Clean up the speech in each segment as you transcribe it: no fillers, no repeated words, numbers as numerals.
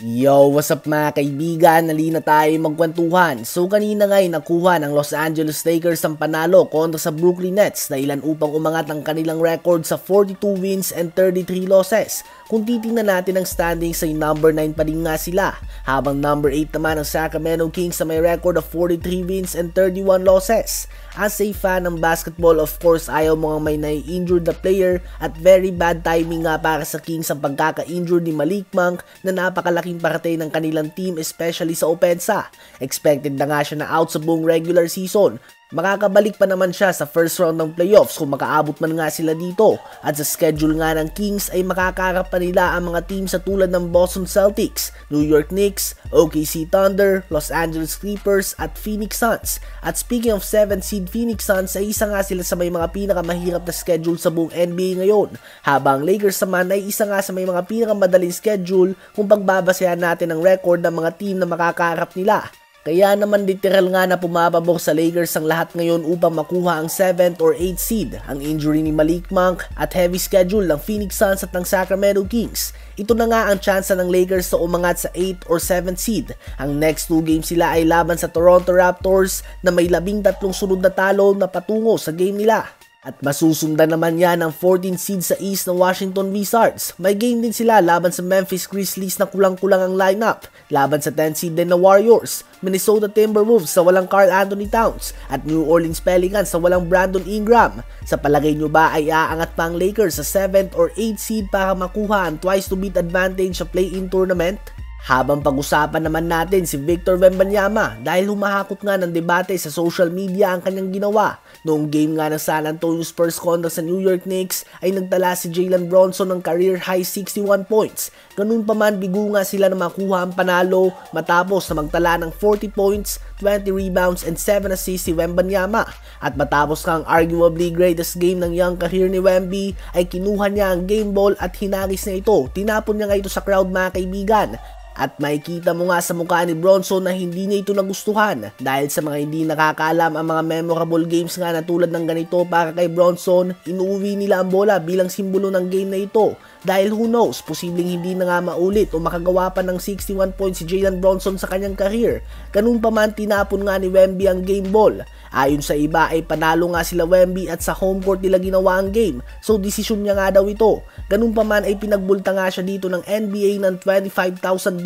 Yo, what's up mga kaibigan? Halina tayo magkwentuhan. So kanina nga ay nakuha ng Los Angeles Lakers ang panalo kontra sa Brooklyn Nets dahilan upang umangat ang kanilang record sa 42 wins and 33 losses. Kung titingnan natin ang standings ay number 9 pa rin nga sila, habang number 8 naman ang Sacramento Kings sa may record of 43 wins and 31 losses. As a fan ng basketball, of course ayaw mo nga may nai-injured na player at very bad timing nga para sa Kings ang pagkaka-injured ni Malik Monk na napakalaking parte ng kanilang team especially sa opensa. Expected na nga siya na out sa buong regular season. Makakabalik pa naman siya sa first round ng playoffs kung makaabot man nga sila dito. At sa schedule nga ng Kings ay makakaharap pa nila ang mga team sa tulad ng Boston Celtics, New York Knicks, OKC Thunder, Los Angeles Clippers at Phoenix Suns. At speaking of 7th seed Phoenix Suns ay isa nga sila sa may mga pinakamahirap na schedule sa buong NBA ngayon. Habang Lakers naman ay isa nga sa may mga pinakamadaling schedule kung pagbabasehan natin ang record ng mga team na makakaharap nila. Kaya naman literal nga na pumapabor sa Lakers ang lahat ngayon upang makuha ang 7th or 8th seed. Ang injury ni Malik Monk at heavy schedule ng Phoenix Suns at ng Sacramento Kings. Ito na nga ang tsansa ng Lakers sa umangat sa 8th or 7th seed. Ang next 2 games sila ay laban sa Toronto Raptors na may 13 sunod na talo na patungo sa game nila. At masusundan naman yan ng 14th seed sa East ng Washington Wizards. May game din sila laban sa Memphis Grizzlies na kulang-kulang ang lineup. Laban sa 10th seed din na Warriors, Minnesota Timberwolves sa walang Karl Anthony Towns at New Orleans Pelicans sa walang Brandon Ingram. Sa palagay nyo ba ay aangat pa ang Lakers sa 7th or 8th seed para makuha ang twice to beat advantage sa play-in tournament? Habang pag-usapan naman natin si Victor Wembanyama dahil humahakot nga ng debate sa social media ang kanyang ginawa. Noong game nga ng San Antonio Spurs kontra sa New York Knicks ay nagtala si Jalen Bronson ng career high 61 points. Ganun pa man bigo nga sila na makuha ang panalo matapos na magtala ng 40 points, 20 rebounds and 7 assists si Wembanyama. At matapos nga ang arguably greatest game ng young career ni Wemby ay kinuha niya ang game ball at hinagis na ito. Tinapon niya nga ito sa crowd mga kaibigan. At makikita mo nga sa mukha ni Bronson na hindi niya ito nagustuhan dahil sa mga hindi nakakaalam ang mga memorable games nga na tulad ng ganito para kay Bronson, inuuwi nila ang bola bilang simbolo ng game na ito dahil who knows, posibleng hindi na nga maulit o makagawa pa ng 61 points si Jalen Bronson sa kanyang career. Ganun pa man tinapon nga ni Wemby ang game ball. Ayon sa iba ay panalo nga sila Wemby at sa home court nila ginawa ang game, so desisyon niya nga daw ito. Ganun pa man ay pinagbulta nga siya dito ng NBA ng $25,000.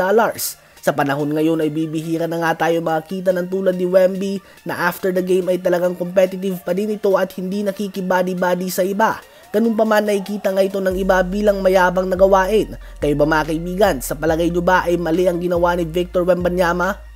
Sa panahon ngayon ay bibihira na nga tayo makakita ng tulad ni Wemby na after the game ay talagang competitive pa din ito at hindi nakikibody-body sa iba. Ganun pa man nakikita nga ito ng iba bilang mayabang na gawain. Kayo ba mga kaibigan, sa palagay nyo ba ay mali ang ginawa ni Victor Wembanyama?